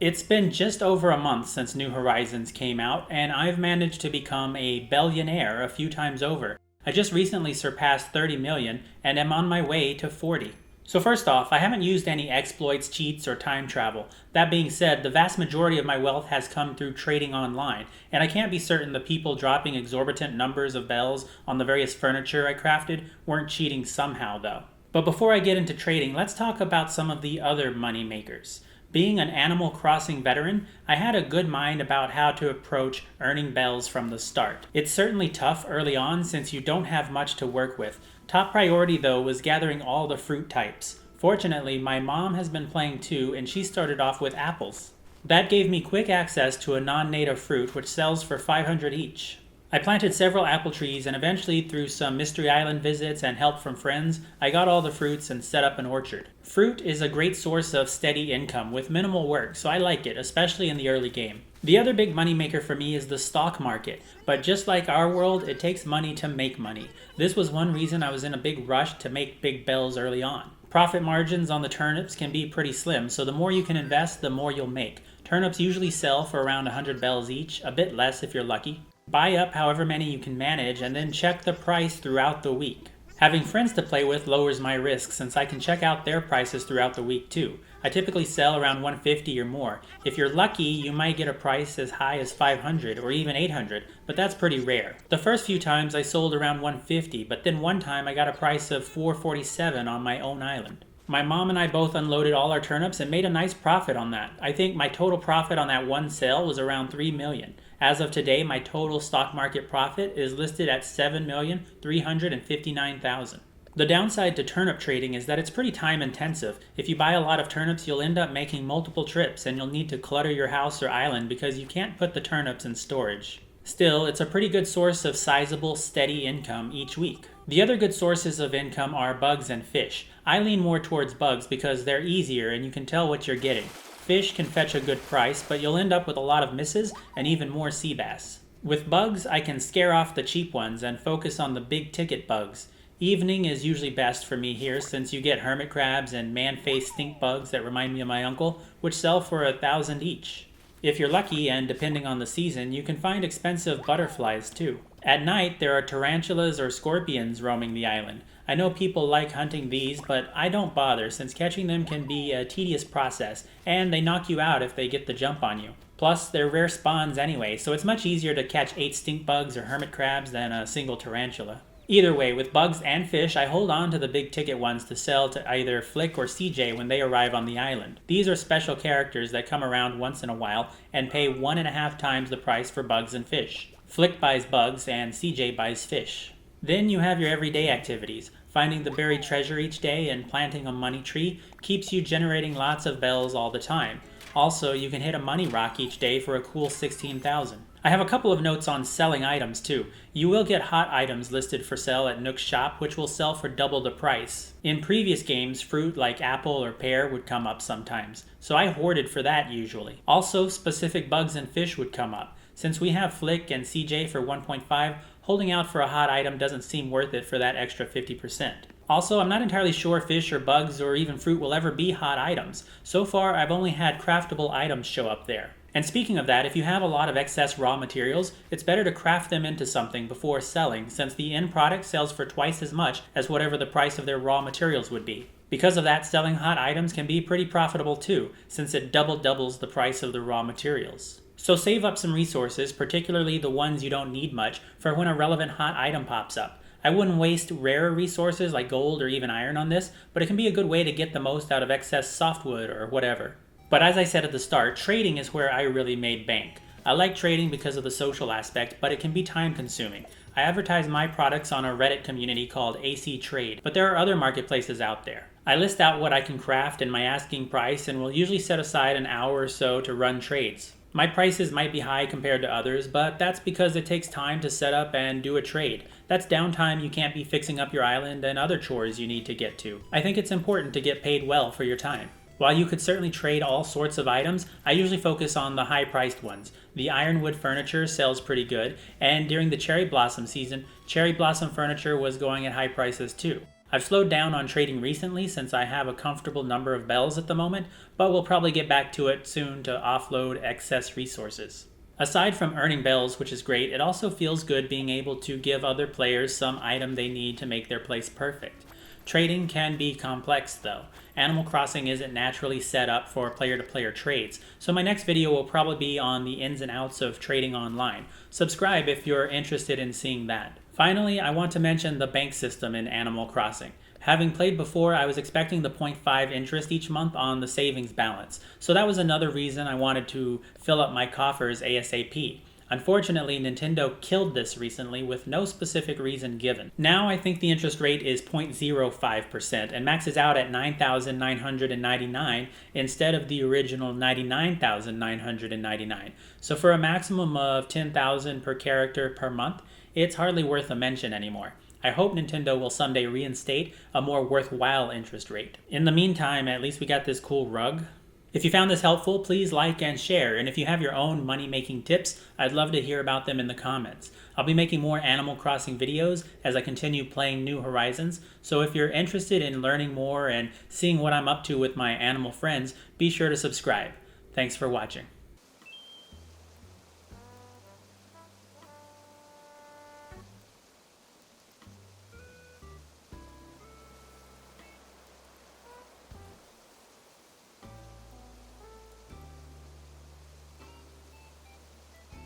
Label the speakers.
Speaker 1: It's been just over a month since New Horizons came out, and I've managed to become a Bellionaire a few times over. I just recently surpassed 30 million and am on my way to 40. So first off, I haven't used any exploits, cheats, or time travel. That being said, the vast majority of my wealth has come through trading online, and I can't be certain the people dropping exorbitant numbers of bells on the various furniture I crafted weren't cheating somehow though. But before I get into trading, let's talk about some of the other money makers. Being an Animal Crossing veteran, I had a good mind about how to approach earning bells from the start. It's certainly tough early on since you don't have much to work with. Top priority though was gathering all the fruit types. Fortunately, my mom has been playing too, and she started off with apples. That gave me quick access to a non-native fruit which sells for 500 each. I planted several apple trees, and eventually through some Mystery Island visits and help from friends, I got all the fruits and set up an orchard. Fruit is a great source of steady income with minimal work, so I like it, especially in the early game. The other big moneymaker for me is the stock market, but just like our world, it takes money to make money. This was one reason I was in a big rush to make big bells early on. Profit margins on the turnips can be pretty slim, so the more you can invest, the more you'll make. Turnips usually sell for around 100 bells each, a bit less if you're lucky. Buy up however many you can manage and then check the price throughout the week. Having friends to play with lowers my risk since I can check out their prices throughout the week too. I typically sell around 150 or more. If you're lucky, you might get a price as high as 500 or even 800, but that's pretty rare. The first few times I sold around 150, but then one time I got a price of 447 on my own island. My mom and I both unloaded all our turnips and made a nice profit on that. I think my total profit on that one sale was around 3 million. As of today, my total stock market profit is listed at 7,359,000. The downside to turnip trading is that it's pretty time intensive. If you buy a lot of turnips, you'll end up making multiple trips and you'll need to clutter your house or island because you can't put the turnips in storage. Still, it's a pretty good source of sizable, steady income each week. The other good sources of income are bugs and fish. I lean more towards bugs because they're easier and you can tell what you're getting. Fish can fetch a good price, but you'll end up with a lot of misses and even more sea bass. With bugs, I can scare off the cheap ones and focus on the big ticket bugs. Evening is usually best for me here since you get hermit crabs and man-faced stink bugs that remind me of my uncle, which sell for 1,000 each. If you're lucky, and depending on the season, you can find expensive butterflies too. At night, there are tarantulas or scorpions roaming the island. I know people like hunting these, but I don't bother since catching them can be a tedious process, and they knock you out if they get the jump on you. Plus, they're rare spawns anyway, so it's much easier to catch 8 stink bugs or hermit crabs than a single tarantula. Either way, with bugs and fish, I hold on to the big ticket ones to sell to either Flick or CJ when they arrive on the island. These are special characters that come around once in a while and pay 1.5 times the price for bugs and fish. Flick buys bugs and CJ buys fish. Then you have your everyday activities. Finding the buried treasure each day and planting a money tree keeps you generating lots of bells all the time. Also, you can hit a money rock each day for a cool 16,000. I have a couple of notes on selling items too. You will get hot items listed for sale at Nook's shop, which will sell for double the price. In previous games, fruit like apple or pear would come up sometimes, so I hoarded for that usually. Also, specific bugs and fish would come up. Since we have Flick and CJ for 1.5, holding out for a hot item doesn't seem worth it for that extra 50%. Also, I'm not entirely sure fish or bugs or even fruit will ever be hot items. So far, I've only had craftable items show up there. And speaking of that, if you have a lot of excess raw materials, it's better to craft them into something before selling, since the end product sells for twice as much as whatever the price of their raw materials would be. Because of that, selling hot items can be pretty profitable too, since it doubles the price of the raw materials. So save up some resources, particularly the ones you don't need much, for when a relevant hot item pops up. I wouldn't waste rarer resources like gold or even iron on this, but it can be a good way to get the most out of excess softwood or whatever. But as I said at the start, trading is where I really made bank. I like trading because of the social aspect, but it can be time consuming. I advertise my products on a Reddit community called AC Trade, but there are other marketplaces out there. I list out what I can craft and my asking price and will usually set aside an hour or so to run trades. My prices might be high compared to others, but that's because it takes time to set up and do a trade. That's downtime you can't be fixing up your island and other chores you need to get to. I think it's important to get paid well for your time. While you could certainly trade all sorts of items, I usually focus on the high-priced ones. The ironwood furniture sells pretty good, and during the cherry blossom season, cherry blossom furniture was going at high prices too. I've slowed down on trading recently since I have a comfortable number of bells at the moment, but we'll probably get back to it soon to offload excess resources. Aside from earning bells, which is great, it also feels good being able to give other players some item they need to make their place perfect. Trading can be complex though. Animal Crossing isn't naturally set up for player-to-player trades, so my next video will probably be on the ins and outs of trading online. Subscribe if you're interested in seeing that. Finally, I want to mention the bank system in Animal Crossing. Having played before, I was expecting the 0.5 interest each month on the savings balance, so that was another reason I wanted to fill up my coffers ASAP. Unfortunately, Nintendo killed this recently with no specific reason given. Now I think the interest rate is 0.05% and maxes out at $9,999 instead of the original $99,999. So for a maximum of $10,000 per character per month, it's hardly worth a mention anymore. I hope Nintendo will someday reinstate a more worthwhile interest rate. In the meantime, at least we got this cool rug. If you found this helpful, please like and share, and if you have your own money-making tips, I'd love to hear about them in the comments. I'll be making more Animal Crossing videos as I continue playing New Horizons, so if you're interested in learning more and seeing what I'm up to with my animal friends, be sure to subscribe. Thanks for watching.